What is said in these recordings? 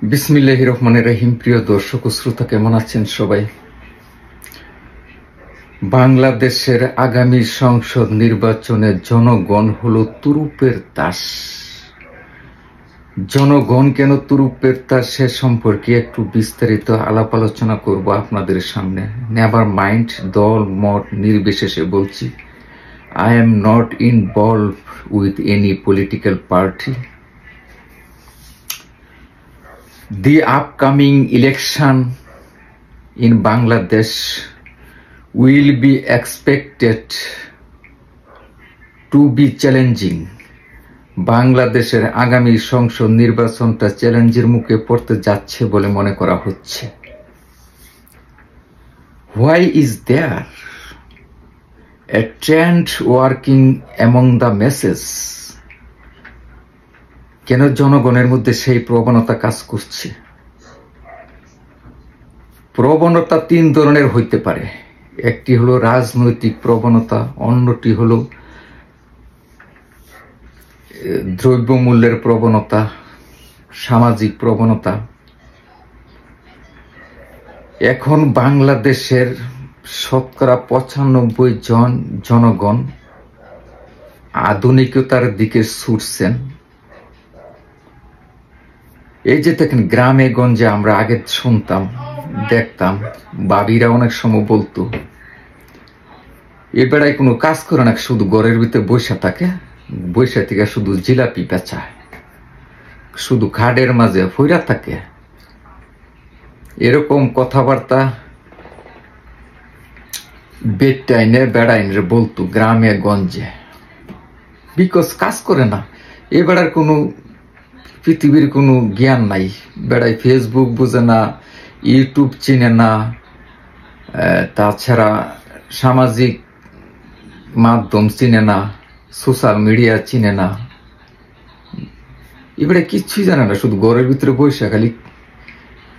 বিসমিল্লাহির রহমানির রহিম। প্রিয় দর্শক ও শ্রোতা, কেমন আছেন সবাই? বাংলাদেশের আগামী সংসদ নির্বাচনে জনগণ হলো তুরুপের তাস। জনগণ কেন তুরুপের তাস সে সম্পর্কে একটু বিস্তারিত আলাপ আলোচনা করব আপনাদের সামনে। নেভার মাইন্ড দল মত নির্বিশেষে বলছি, I am not involved with any political party. The upcoming election in Bangladesh will be expected to be challenging. বাংলাদেশের আগামী সংসদ নির্বাচনটা চ্যালেঞ্জের মুখে পড়তে যাচ্ছে বলে মনে করা হচ্ছে। Why is there a trend working among the masses? কেন জনগণের মধ্যে সেই প্রবণতা কাজ করছে? প্রবণতা তিন ধরনের হইতে পারে। একটি হলো রাজনৈতিক প্রবণতা, অন্যটি হলো দ্রব্যমূল্যের প্রবণতা, সামাজিক প্রবণতা। এখন বাংলাদেশের শতকরা 95% জনগণ আধুনিকতার দিকে ছুটছেন। এই যে দেখেন, গ্রামে গঞ্জে আমরা আগে শুনতাম, দেখতাম, বাবিরা অনেক সময় বলতো এ বেড়ায় কোনো কাজ করে না, শুধু ঘরের ভিতরে বসে থাকে, বসে থেকে শুধু জিলাপি বেচায়, শুধু খাডের মাঝে ফইরা থাকে। এরকম কথাবার্তা বেটাইনে বেড়াইনে বলতো গ্রামে গঞ্জে, বিকজ কাজ করে না। এ বেড়ার কোনো পৃথিবীর কোনো জ্ঞান নাই। বেড়াই ফেসবুক বুঝে না, ইউটিউব চিনে না, তাছাড়া সামাজিক মাধ্যম চিনে না, সোশ্যাল মিডিয়া চিনে না, এবারে কিচ্ছুই জানে না, শুধু ঘরের ভিতরে বসে খালি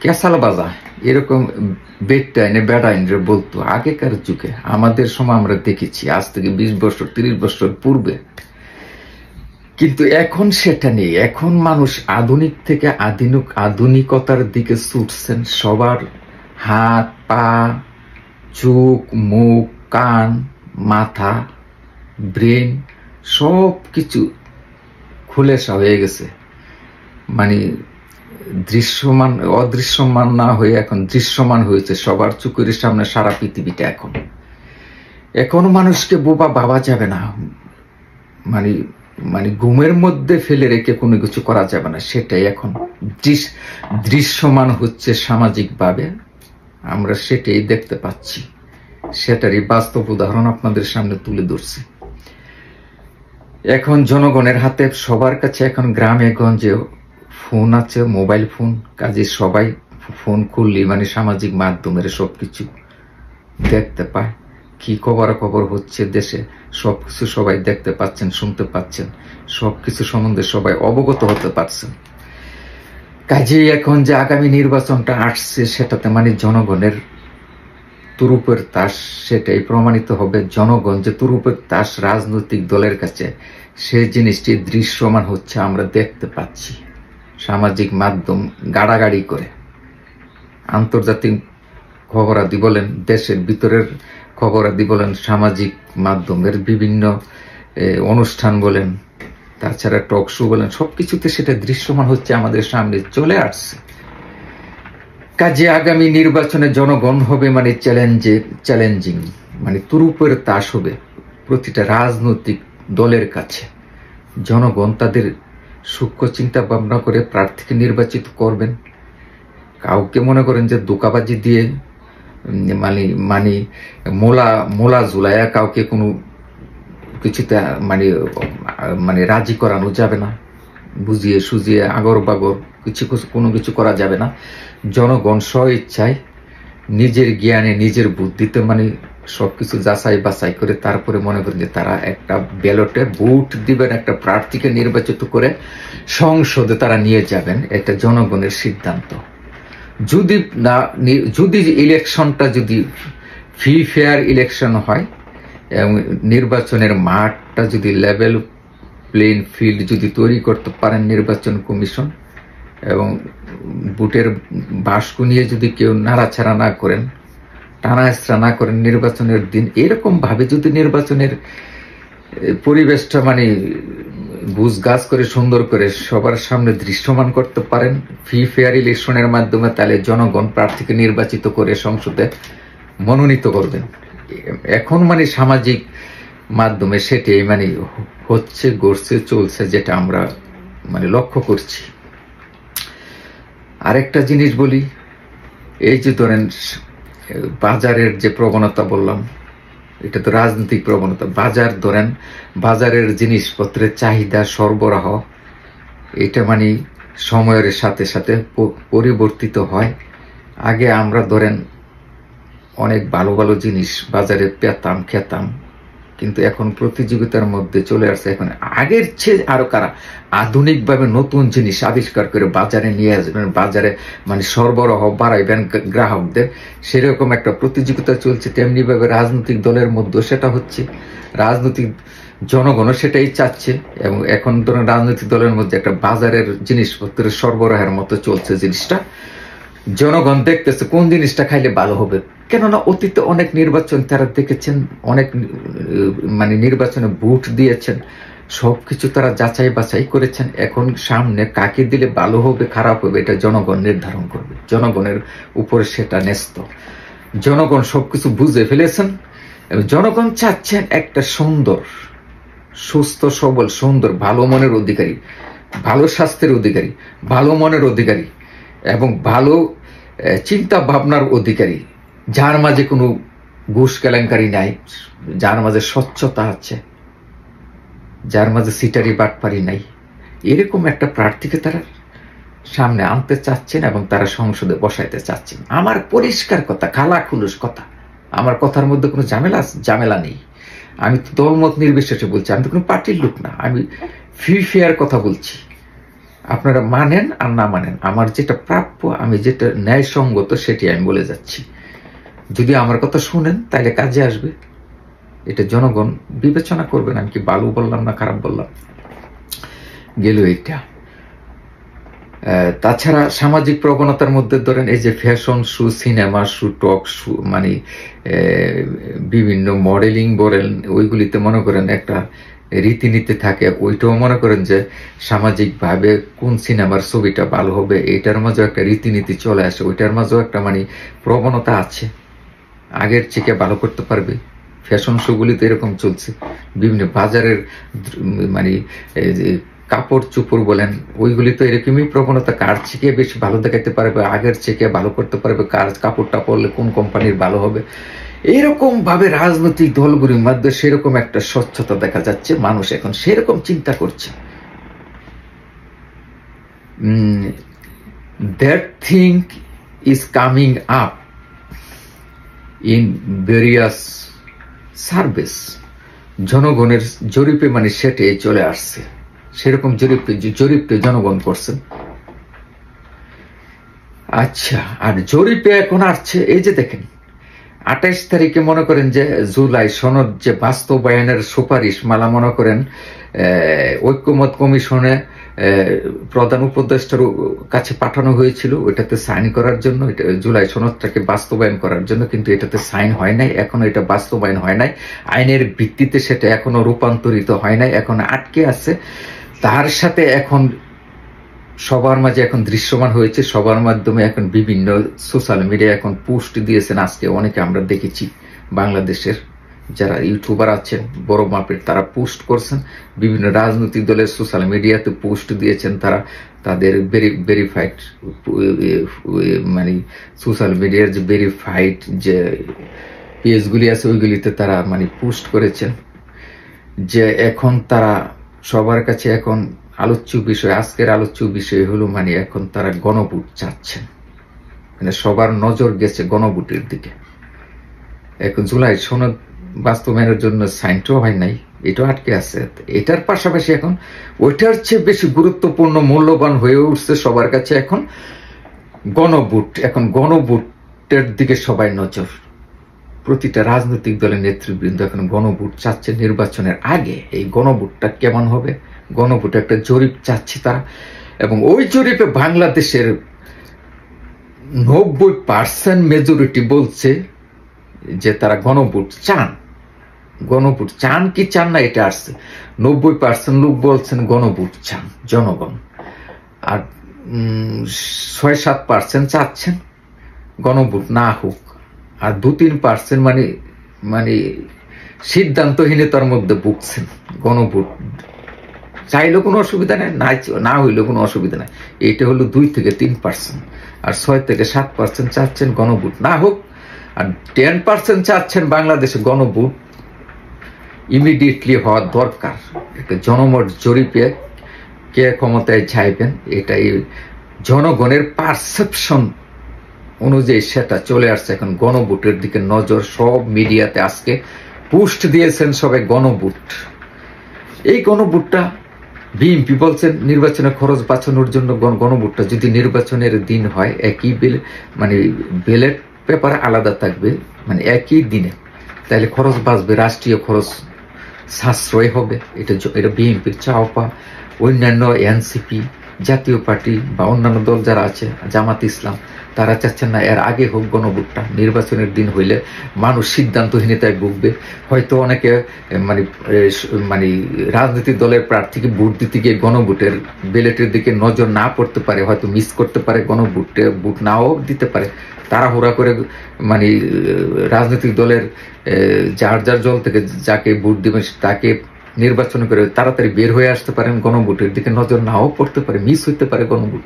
ক্যাসাল বাজা। এরকম বেটাইনে বেড়াইনে বলতো আগেকার যুগে। আমাদের সময় আমরা দেখেছি, আজ থেকে 20 বছর 30 বছর পূর্বে। কিন্তু এখন সেটা নেই। এখন মানুষ আধুনিক থেকে আধুনিকতার দিকে ছুটছেন। সবার হাত, পা, চোখ, মুখ, কান, মাথা, ব্রেন সব কিছু খুলেসা হয়ে গেছে। মানে দৃশ্যমান অদৃশ্যমান না হয়ে এখন দৃশ্যমান হয়েছে সবার চোখের সামনে সারা পৃথিবীটা। এখন মানুষকে বোবা ভাবা যাবে না। মানে ঘুমের মধ্যে ফেলে রেখে কোনো কিছু করা যাবে না, সেটাই এখন দৃশ্যমান হচ্ছে সামাজিকভাবে। আমরা সেটাই দেখতে পাচ্ছি, সেটারই বাস্তব উদাহরণ আপনাদের সামনে তুলে ধরছি। এখন জনগণের হাতে, সবার কাছে এখন গ্রামে গঞ্জে ফোন আছে, মোবাইল ফোন। কাজে সবাই ফোন খুললেই মানে সামাজিক মাধ্যমের সবকিছু দেখতে পায়। কি খবর হচ্ছে দেশে সবকিছু সবাই দেখতে পাচ্ছেন, শুনতে পাচ্ছেন, সবকিছু সম্বন্ধে সবাই অবগত হতে পারছেন। কাজেই এখন যে আগামী নির্বাচনটা আসছে, সেটাতে মানে জনগণের তুরুপের তাস, সেটাই প্রমাণিত হবে। জনগণ যে তুরুপের তাস রাজনৈতিক দলের কাছে, সেই জিনিসটি দৃশ্যমান হচ্ছে, আমরা দেখতে পাচ্ছি। সামাজিক মাধ্যম গাড়াগাড়ি করে, আন্তর্জাতিক খবরাদি বলেন, দেশের ভিতরের খবরাদি বলেন, সামাজিক মাধ্যমের বিভিন্ন অনুষ্ঠান বলেন, তাছাড়া টক শো বলেন, সবকিছুতে সেটা দৃশ্যমান হচ্ছে, আমাদের সামনে চলে আসছে। কাজে আগামী নির্বাচনে জনগণ হবে মানে চ্যালেঞ্জিং, মানে তুরুপের তাস হবে প্রতিটা রাজনৈতিক দলের কাছে। জনগণ তাদের সূক্ষ্ম চিন্তা ভাবনা করে প্রার্থীকে নির্বাচিত করবেন। কাউকে মনে করেন যে দোকাবাজি দিয়ে মানে মোলা ঝুলাইয়া কাউকে কোনো কিছুতে মানে রাজি করানো যাবে না। বুঝিয়ে সুজিয়ে আগর বাগর কোনো কিছু করা যাবে না। জনগণ স্ব ইচ্ছায় নিজের জ্ঞানে নিজের বুদ্ধিতে মানে সবকিছু যাচাই বাছাই করে তারপরে মনে করেন যে তারা একটা ব্যালটে ভোট দিবেন, একটা প্রার্থীকে নির্বাচিত করে সংসদে তারা নিয়ে যাবেন। এটা জনগণের সিদ্ধান্ত। যদি ইলেকশনটা যদি ফ্রি ফেয়ার ইলেকশন হয় এবং নির্বাচনের মাঠটা যদি লেভেল প্লেইং ফিল্ড যদি তৈরি করতে পারেন নির্বাচন কমিশন, এবং বুটের বাস্কু নিয়ে যদি কেউ নাড়াছাড়া না করেন, টানা হেঁচড়া না করেন নির্বাচনের দিন, এরকম ভাবে যদি নির্বাচনের পরিবেশটা মানে গুছগাছ করে সুন্দর করে সবার সামনে দৃশ্যমান করতে পারেন ফ্রি ফেয়ার ইলেকশনের মাধ্যমে, তাহলে জনগণ প্রার্থীকে নির্বাচিত করে সংসদে মনোনীত করবেন। এখন মানে সামাজিক মাধ্যমে সেটাই মানে হচ্ছে, গড়ছে, চলছে, যেটা আমরা মানে লক্ষ্য করছি। আরেকটা জিনিস বলি, এই যে ধরেন বাজারের যে প্রবণতা বললাম, এটা তো রাজনৈতিক প্রবণতা। বাজার ধরেন, বাজারের জিনিসপত্রের চাহিদা সরবরাহ এটা মানে সময়ের সাথে সাথে পরিবর্তিত হয়। আগে আমরা ধরেন অনেক ভালো ভালো জিনিস বাজারে পেতাম, খেতাম, কিন্তু এখন প্রতিযোগিতার মধ্যে চলে আসছে। এখন আগের চেয়ে আরো কারা আধুনিকভাবে নতুন জিনিস আবিষ্কার করে বাজারে নিয়ে আসবেন, বাজারে মানে সরবরাহ বাড়াইবেন গ্রাহকদের, সেরকম একটা প্রতিযোগিতা চলছে। তেমনি ভাবে রাজনৈতিক দলের মধ্যে সেটা হচ্ছে, রাজনৈতিক জনগণও সেটাই চাচ্ছে। এবং এখন ধরেন রাজনৈতিক দলের মধ্যে একটা বাজারের জিনিসপত্রের সরবরাহের মতো চলছে জিনিসটা। জনগণ দেখতেছে কোন জিনিসটা খাইলে ভালো হবে, কেননা অতীতে অনেক নির্বাচন তারা দেখেছেন, অনেক মানে নির্বাচনে ভোট দিয়েছেন, সবকিছু তারা যাচাই বাছাই করেছেন। এখন সামনে কাকে দিলে ভালো হবে খারাপ হবে এটা জনগণ নির্ধারণ করবে, জনগণের উপরে সেটা ন্যস্ত। জনগণ সবকিছু বুঝে ফেলেছেন। জনগণ চাচ্ছেন একটা সুন্দর, সুস্থ, সবল, সুন্দর, ভালো মনের অধিকারী, ভালো স্বাস্থ্যের অধিকারী, ভালো মনের অধিকারী এবং ভালো চিন্তা ভাবনার অধিকারী, যার মাঝে কোনো ঘুষ কেলেঙ্কারি নাই, যার মাঝে স্বচ্ছতা আছে, যার মাঝে সিটারি বাটপারি নাই, এরকম একটা প্রার্থীকে তারা সামনে আনতে চাচ্ছেন এবং তারা সংসদে বসাইতে চাচ্ছেন। আমার পরিষ্কার কথা, খালা খুলুস কথা, আমার কথার মধ্যে কোনো ঝামেলা নেই। আমি তো দলমত নির্বিশেষে বলছি, আমি তো কোনো পার্টির লোক না, আমি ফ্রি ফেয়ার কথা বলছি। আপনারা মানেন আর না মানেন, আমার যেটা প্রাপ্য, আমি যেটা ন্যায়সঙ্গত সেটি আমি বলে যাচ্ছি। যদি আমার কথা শুনেন তাহলে কাজে আসবে, এটা জনগণ বিবেচনা করবেন আমি কি ভালো বললাম না খারাপ বললাম। গেল এটা। তাছাড়া সামাজিক প্রবণতার মধ্যে ধরেন এই যে fashion show, cinema show, talk show, মানে বিভিন্ন মডেলিং বলেন, ওইগুলিতে মনে করেন একটা রীতিনীতি থাকে। ওইটাও মনে করেন যে সামাজিকভাবে কোন সিনেমার ছবিটা ভালো হবে এটার মাঝেও একটা রীতিনীতি চলে আসে, ওইটার মাঝেও একটা মানে প্রবণতা আছে, আগের থেকে ভালো করতে পারবে। ফ্যাশন শোগুলি তো এরকম চলছে, বিভিন্ন বাজারের মানে কাপড় চোপড় বলেন, ওইগুলি তো এরকমই প্রবণতা, কার থেকে বেশি ভালো দেখাতে পারবে, আগের থেকে ভালো করতে পারবে, কার কাপড়টা পরলে কোন কোম্পানির ভালো হবে। এরকম ভাবে রাজনৈতিক দলগুলির মধ্যে সেরকম একটা স্বচ্ছতা দেখা যাচ্ছে, মানুষ এখন সেরকম চিন্তা করছে। That thing is coming up in various service. জনগণের জরিপে মানে সেটাই চলে আসছে, সেরকম জরিপে জনগণ করছেন। আচ্ছা, আর জরিপে এখন আসছে এই যে দেখেন 28 তারিখে মনে করেন যে জুলাই সনদ যে বাস্তবায়নের সুপারিশ মালা মনে করেন ঐক্যমত কমিশনে প্রধান উপদেষ্টার কাছে পাঠানো হয়েছিল, ওইটাতে সাইন করার জন্য, জুলাই সনদটাকে বাস্তবায়ন করার জন্য, কিন্তু এটাতে সাইন হয় নাই, এখনো এটা বাস্তবায়ন হয় নাই, আইনের ভিত্তিতে সেটা এখনো রূপান্তরিত হয় নাই, এখন আটকে আছে। তার সাথে এখন সবার মাঝে এখন দৃশ্যমান হয়েছে, সবার মাধ্যমে এখন বিভিন্ন সোশ্যাল মিডিয়া এখন পোস্ট দিয়েছেন। আজকে অনেকে আমরা দেখেছি বাংলাদেশের যারা ইউটিউবার আছেন বড় মাপের, তারা পোস্ট করছেন, বিভিন্ন রাজনৈতিক দলের সোশ্যাল মিডিয়াতে পোস্ট দিয়েছেন, তারা তাদের ভেরিফাইড মানে সোশ্যাল মিডিয়ার যে ভেরিফাইড যে পেজগুলি আছে ওইগুলিতে তারা মানে পোস্ট করেছেন যে এখন তারা সবার কাছে এখন আলোচ্য বিষয়, আজকের আলোচ্য বিষয় হলো মানে এখন তারা গণভোট চাচ্ছেন, মানে সবার নজর গেছে গণভোটের দিকে। এখন জুলাই সনদ বাস্তবায়নের জন্য সাইনটাও হয় নাই, এটাও আটকে আছে। এটার পাশাপাশি এখন ওইটার চেয়ে বেশি গুরুত্বপূর্ণ মূল্যবান হয়ে উঠছে সবার কাছে এখন গণভোট। এখন গণভোটের দিকে সবাই নজর, প্রতিটা রাজনৈতিক দলের নেতৃবৃন্দ এখন গণভোট চাচ্ছে নির্বাচনের আগে। এই গণভোটটা কেমন হবে, গণভোটে একটা জরিপ চাচ্ছে তারা, এবং ওই জরিপে বাংলাদেশের 90% মেজরিটি বলছে যে তারা গণভোট চান। গণভোট চান কি চান না এটা আসছে। 90% লোক বলছেন গণভোট চান জনগণ, আর 6-7% চাচ্ছেন গণভোট না হোক, আর 2-3% মানে সিদ্ধান্তহীনতার মধ্যে ভুগছেন। গণভোট চাইলেও কোনো অসুবিধা নেই, না হইলেও কোনো অসুবিধা নেই। এইটা হলো 2-3%, আর 6-7% চাচ্ছেন গণভোট না হোক, আর 10% চাচ্ছেন বাংলাদেশে গণভোট ইমিডিয়েটলি হওয়ার দরকার। একটা জনমত জরিপে কে ক্ষমতায় চাইবেন, এটাই জনগণের পারসেপশন অনুযায়ী সেটা চলে আসছে। এখন গণভোটের দিকে নজর, সব মিডিয়াতে আজকে পোস্ট দিয়েছেন সবাই গণভোট। এই গণভোটটা বিএনপি বলছেন নির্বাচনে খরচ বাঁচানোর জন্য গণভোটটা যদি নির্বাচনের দিন হয়, একই ব্যালট পেপার আলাদা থাকবে, একই দিনে, তাহলে খরচ বাঁচবে, রাষ্ট্রীয় খরচ সাশ্রয় হবে। এটা বিএনপির চাওয়া। অন্যান্য এনসিপি, জাতীয় পার্টি বা অন্যান্য দল যারা আছে, জামাত ইসলাম, তারা চাচ্ছেন না এর আগে হোক গণভোটটা। নির্বাচনের দিন হইলে মানুষ সিদ্ধান্তহীনতায় ভুগবে। হয়তো অনেকে রাজনৈতিক দলের প্রার্থীকে ভোট দিতে গিয়ে গণভোটের ব্যালটের দিকে নজর না পড়তে পারে, হয়তো মিস করতে পারে, ভোট নাও দিতে পারে। তাড়াহুড়া করে রাজনৈতিক দলের যার দল থেকে যাকে ভোট দিবেন তাকে নির্বাচন করে তাড়াতাড়ি বের হয়ে আসতে পারেন, গণভোটের দিকে নজর নাও পড়তে পারে, মিস হইতে পারে গণভোট।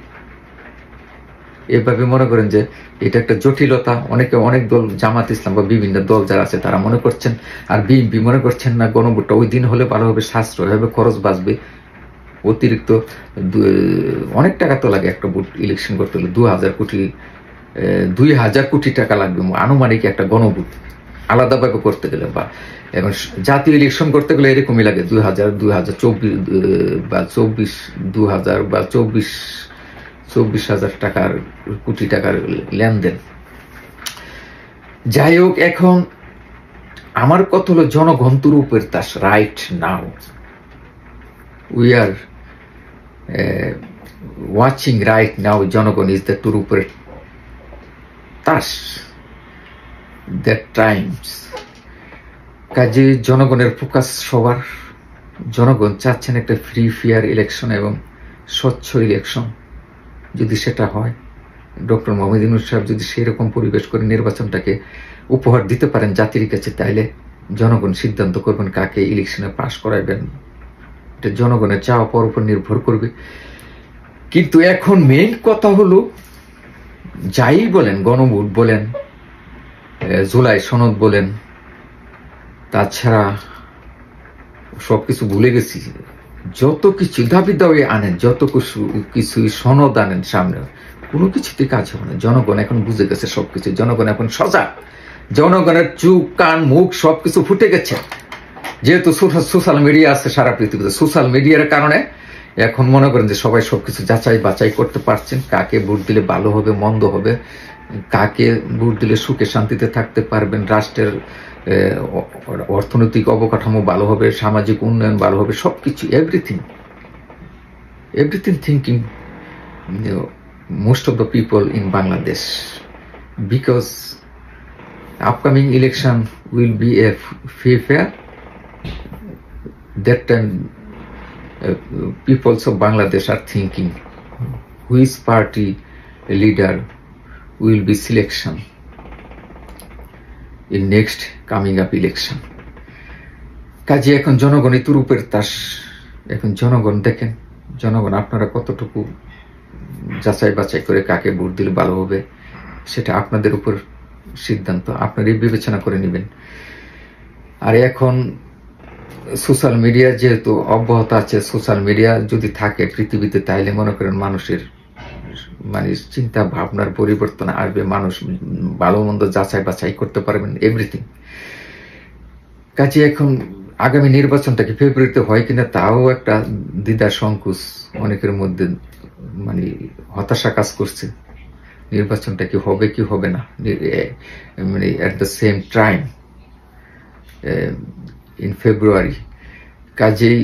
এভাবে মনে করেন যে এটা একটা জটিলতা। অনেক দল, জামাত ইসলাম বা বিভিন্ন দল যারা আছে তারা মনে করছেন, আর বিএনপি মনে করছেন না গণভোটটা ওই দিন হলে ভালো হবে, সাশ্রয় হবে, খরচ বাঁচবে। অতিরিক্ত অনেক টাকা তো লাগে একটা ভোট ইলেকশন করতে হলে, 2000 কোটি টাকা লাগবে আনুমানিক একটা গণভোট আলাদাভাবে করতে গেলে। বা এখন জাতীয় ইলেকশন করতে গেলে এরকমই লাগে 24,000 টাকার কোটি টাকার লেনদেন। যাই হোক, এখন আমার কথা হলো জনগণ তুরুপের তাস right now. We are watching right now. জনগণ ইজ দ্য তুরুপের তাস দ্যাট টাইমস। কাজে জনগণের ফোকাস সবার। জনগণ চাচ্ছেন একটা ফ্রি ফেয়ার ইলেকশন এবং স্বচ্ছ ইলেকশন। যদি সেটা হয়, ডক্টর মোহাম্মদ ইউনূস সাহেব যদি সেরকম পরিবেশ করে নির্বাচনটাকে উপহার দিতে পারেন জাতির কাছে, তাইলে জনগণ সিদ্ধান্ত করবেন কাকে ইলেকশনে পাশ করাইবেন। এটা জনগণের চাওয়া পাওয়ার উপর নির্ভর করবে। কিন্তু এখন মেইন কথা হলো, যাই বলেন, গণভোট বলেন, জুলাই সনদ বলেন, তাছাড়া সবকিছু ভুলে গেছি, যত কিছু দাবি দাবি আনেন, যত কিছু সনদ আনেন সামনে, কোনো কিছুতে কাজ হবে না। জনগণ এখন বুঝে গেছে সবকিছু। জনগণ এখন সজাগ। জনগণের চোখ, কান, মুখ সবকিছু ফুটে গেছে। যেহেতু সোশ্যাল মিডিয়া আছে সারা পৃথিবীতে, সোশ্যাল মিডিয়ার কারণে এখন মনে করেন যে সবাই সবকিছু যাচাই বাছাই করতে পারছেন, কাকে ভোট দিলে ভালো হবে, মন্দ হবে, কাকে ভোট দিলে সুখে শান্তিতে থাকতে পারবেন, রাষ্ট্রের অর্থনৈতিক অবকাঠামো ভালো হবে, সামাজিক উন্নয়ন ভালো হবে, সবকিছু, everything thinking most of the people in Bangladesh, because upcoming election will be a fair. That time people of Bangladesh are thinking which party leader will be selection in next coming up election. কাজে এখন জনগণই তুরুপের তাস। এখন জনগণ দেখেন, জনগণ আপনারা কতটুকু যাচাই বাছাই করে কাকে ভোট দিলে ভালো হবে, সেটা আপনাদের উপর সিদ্ধান্ত, আপনারই বিবেচনা করে নেবেন। আর এখন সোশ্যাল মিডিয়া যেহেতু অব্যাহত আছে, সোশ্যাল মিডিয়া যদি থাকে পৃথিবীতে, তাইলে মনে করেন মানুষের চিন্তা ভাবনার পরিবর্তন আসবে। মানুষ ভালো মন্দ যাচাই বাছাই করতে পারবেন, এভরিথিং। কাজে এখন আগামী নির্বাচনটা কি ফেব্রুয়ারিতে হয় কিনা তাও একটা দ্বিধা সংকোচ অনেকের মধ্যে, হতাশা কাজ করছে। নির্বাচনটা কি হবে কি হবে না, at the same time in February. কাজেই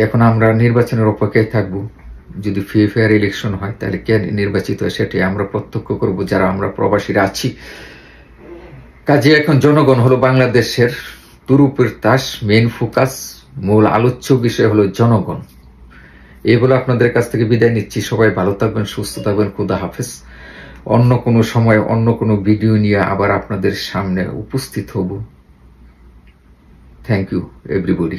এখন আমরা নির্বাচনের অপেক্ষায় থাকবো। যদি ফেয়ার ইলেকশন হয় তাহলে কে নির্বাচিত হয় সেটাই আমরা প্রত্যক্ষ করব যারা আমরা প্রবাসীরা আছি। কাজে এখন জনগণ হলো বাংলাদেশের তুরুপের তাস, মেইন ফোকাস, মূল আলোচ্য বিষয় হলো জনগণ। এই বলে আপনাদের কাছ থেকে বিদায় নিচ্ছি। সবাই ভালো থাকবেন, সুস্থ থাকবেন। খুদা হাফেজ। অন্য কোনো সময় অন্য কোনো ভিডিও নিয়ে আবার আপনাদের সামনে উপস্থিত হব। Thank you everybody.